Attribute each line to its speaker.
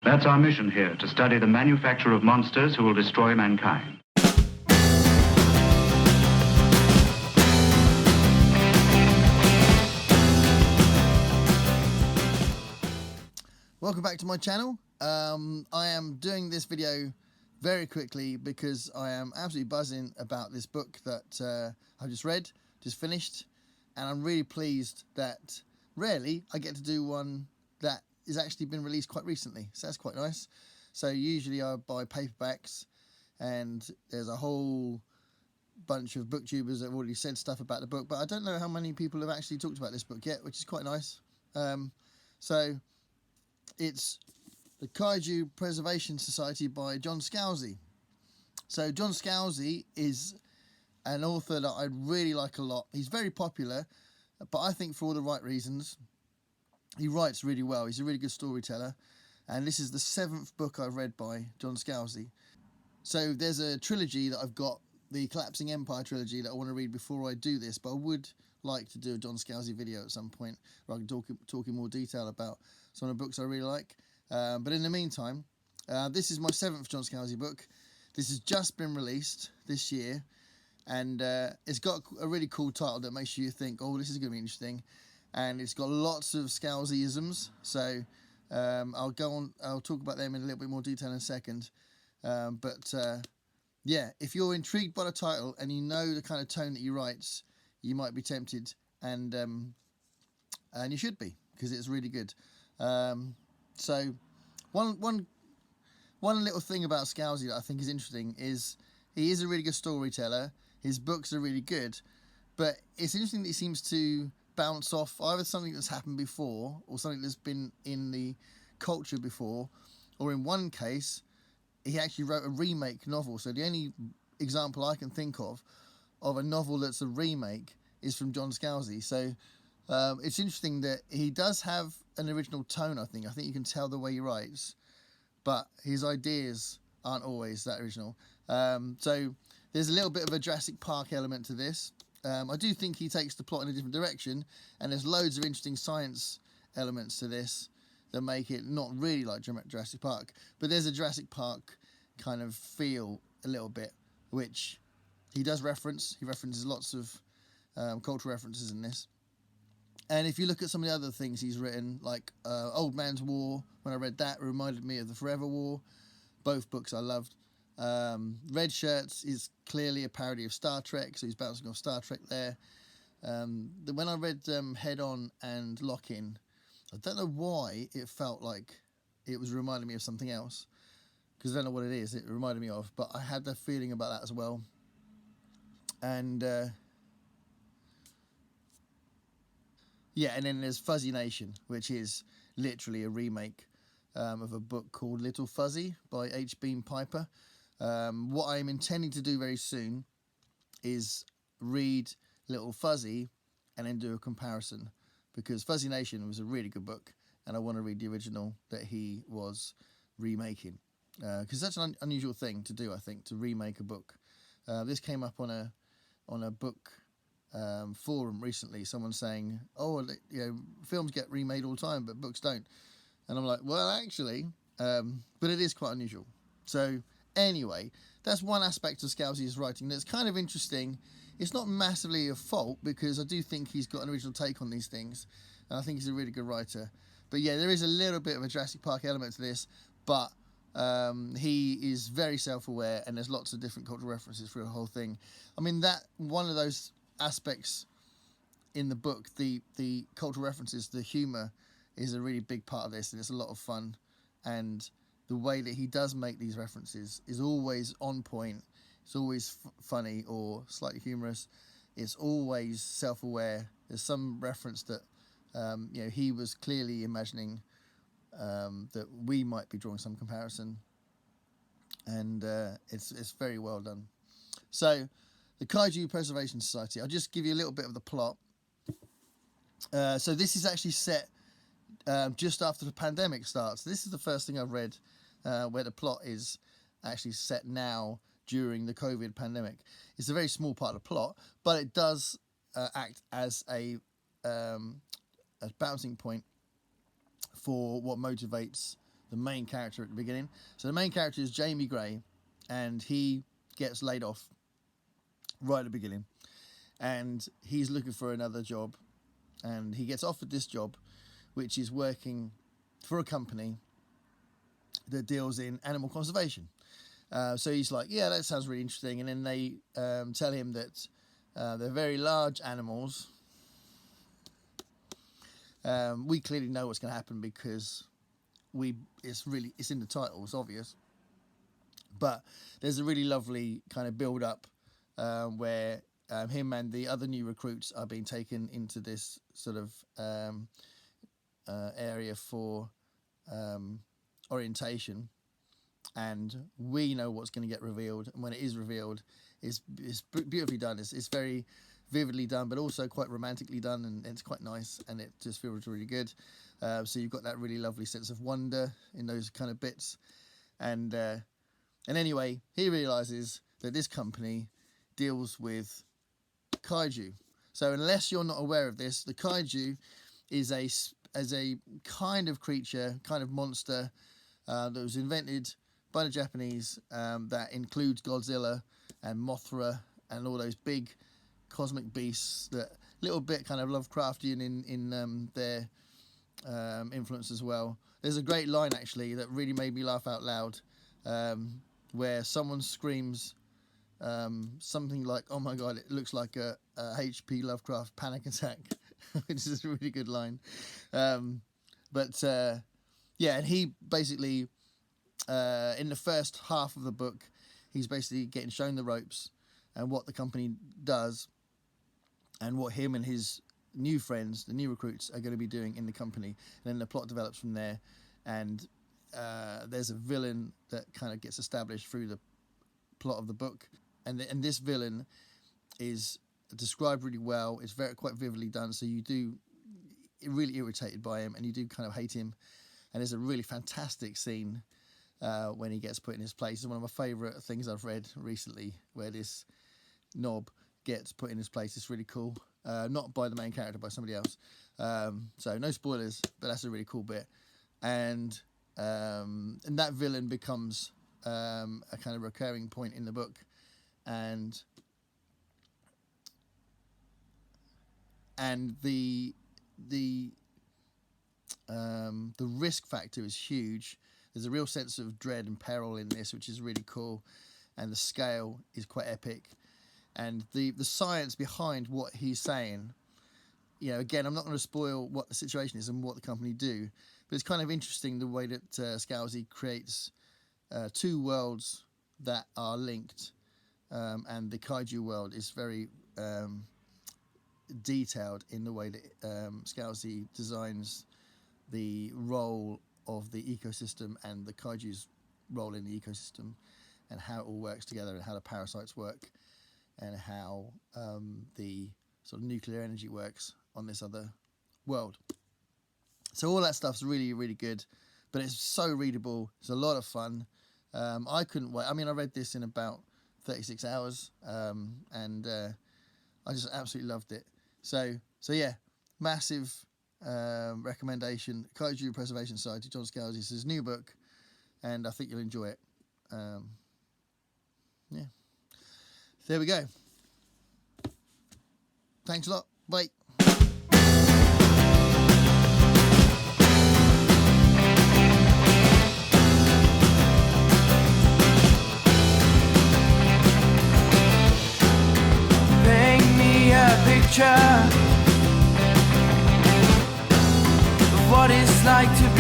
Speaker 1: That's our mission here, to study the manufacture of monsters who will destroy mankind.
Speaker 2: Welcome back to my channel. I am doing this video very quickly because I am absolutely buzzing about this book that I just read, just finished, and I'm really pleased that rarely I get to do one that has actually been released quite recently, so that's quite nice. So usually I buy paperbacks, and there's a whole bunch of booktubers that have already said stuff about the book, but I don't know how many people have actually talked about this book yet, which is quite nice. So it's the Kaiju Preservation Society by John Scalzi. So John Scalzi is an author that I really like a lot. He's very popular, but I think for all the right reasons. He writes really well. He's a really good storyteller, and this is the 7th book I've read by John Scalzi. So there's a trilogy that I've got, the Collapsing Empire trilogy, that I want to read before I do this, but I would like to do a John Scalzi video at some point where I can talk in more detail about some of the books I really like. But in the meantime, this is my 7th John Scalzi book. This has just been released this year, and it's got a really cool title that makes you think, oh, this is going to be interesting. And it's got lots of Scalzi-isms, so I'll talk about them in a little bit more detail in a second. Yeah, if you're intrigued by the title and you know the kind of tone that he writes, you might be tempted, and you should be, because it's really good. So one little thing about Scalzi that I think is interesting is he is a really good storyteller. His books are really good, but it's interesting that he seems to bounce off either something that's happened before or something that's been in the culture before, or in one case he actually wrote a remake novel. So the only example I can think of a novel that's a remake is from John Scalzi. So it's interesting that he does have an original tone. I think you can tell the way he writes, but his ideas aren't always that original. So there's a little bit of a Jurassic Park element to this. I do think he takes the plot in a different direction, and there's loads of interesting science elements to this that make it not really like Jurassic Park, but there's a Jurassic Park kind of feel a little bit, which he does reference. He references lots of cultural references in this. And if you look at some of the other things he's written, like Old Man's War, when I read that, it reminded me of the Forever War. Both books I loved. Red Shirts is clearly a parody of Star Trek, so he's bouncing off Star Trek there. When I read Head On and Lock In, I don't know why it felt like it was reminding me of something else, because I don't know what it is it reminded me of, but I had the feeling about that as well. And yeah, and then there's Fuzzy Nation, which is literally a remake of a book called Little Fuzzy by H. Beam Piper. What I'm intending to do very soon is read Little Fuzzy and then do a comparison, because Fuzzy Nation was a really good book and I want to read the original that he was remaking, because that's an unusual thing to do, I think, to remake a book. This came up on a book forum recently, someone saying, oh, you know, films get remade all the time but books don't, and I'm like, well, actually, but it is quite unusual. So anyway, that's one aspect of Scalzi's writing that's kind of interesting. It's not massively a fault, because I do think he's got an original take on these things, and I think he's a really good writer. But yeah, there is a little bit of a Jurassic Park element to this, but he is very self-aware, and there's lots of different cultural references through the whole thing. I mean, that one of those aspects in the book, the cultural references, the humour, is a really big part of this, and it's a lot of fun. And the way that he does make these references is always on point. It's always funny or slightly humorous. It's always self-aware. There's some reference that you know, he was clearly imagining that we might be drawing some comparison, and it's very well done. So, the Kaiju Preservation Society. I'll just give you a little bit of the plot. So this is actually set just after the pandemic starts. This is the first thing I've read where the plot is actually set now during the COVID pandemic. It's a very small part of the plot, but it does act as a bouncing point for what motivates the main character at the beginning. So the main character is Jamie Gray, and he gets laid off right at the beginning, and he's looking for another job, and he gets offered this job, which is working for a company that deals in animal conservation. So he's like, yeah, that sounds really interesting. And then they tell him that they're very large animals. We clearly know what's going to happen because it's in the title, it's obvious. But there's a really lovely kind of build up where him and the other new recruits are being taken into this sort of area for orientation, and we know what's going to get revealed. And when it is revealed, it's beautifully done. It's very vividly done, but also quite romantically done, and it's quite nice, and it just feels really good. So you've got that really lovely sense of wonder in those kind of bits, and anyway, he realizes that this company deals with kaiju. So unless you're not aware of this, the kaiju is a kind of creature, kind of monster that was invented by the Japanese, that includes Godzilla and Mothra and all those big cosmic beasts that little bit kind of Lovecraftian in their influence as well. There's a great line actually that really made me laugh out loud, where someone screams something like, "Oh my God, it looks like a H.P. Lovecraft panic attack," which is a really good line. Yeah, and he basically, in the first half of the book, he's basically getting shown the ropes and what the company does and what him and his new friends, the new recruits, are going to be doing in the company. And then the plot develops from there, and there's a villain that kind of gets established through the plot of the book, and this villain is described really well. It's quite vividly done, so you're really irritated by him, and you do kind of hate him. And there's a really fantastic scene when he gets put in his place. It's one of my favourite things I've read recently, where this knob gets put in his place. It's really cool. Not by the main character, by somebody else. So no spoilers, but that's a really cool bit. And that villain becomes a kind of recurring point in the book, and the risk factor is huge. There's a real sense of dread and peril in this, which is really cool, and the scale is quite epic, and the science behind what he's saying. You know, again, I'm not going to spoil what the situation is and what the company do, but it's kind of interesting the way that Scalzi creates two worlds that are linked, and the kaiju world is very detailed in the way that Scalzi designs the role of the ecosystem and the kaiju's role in the ecosystem, and how it all works together, and how the parasites work, and how the sort of nuclear energy works on this other world. So all that stuff's really, really good, but it's so readable. It's a lot of fun. I couldn't wait. I mean, I read this in about 36 hours, and I just absolutely loved it. So yeah, massive recommendation. Kaiju Preservation Society, John Scalzi. It's his new book, and I think you'll enjoy it. Yeah. There we go. Thanks a lot. Bye.
Speaker 3: Paint me a picture of what it's like to be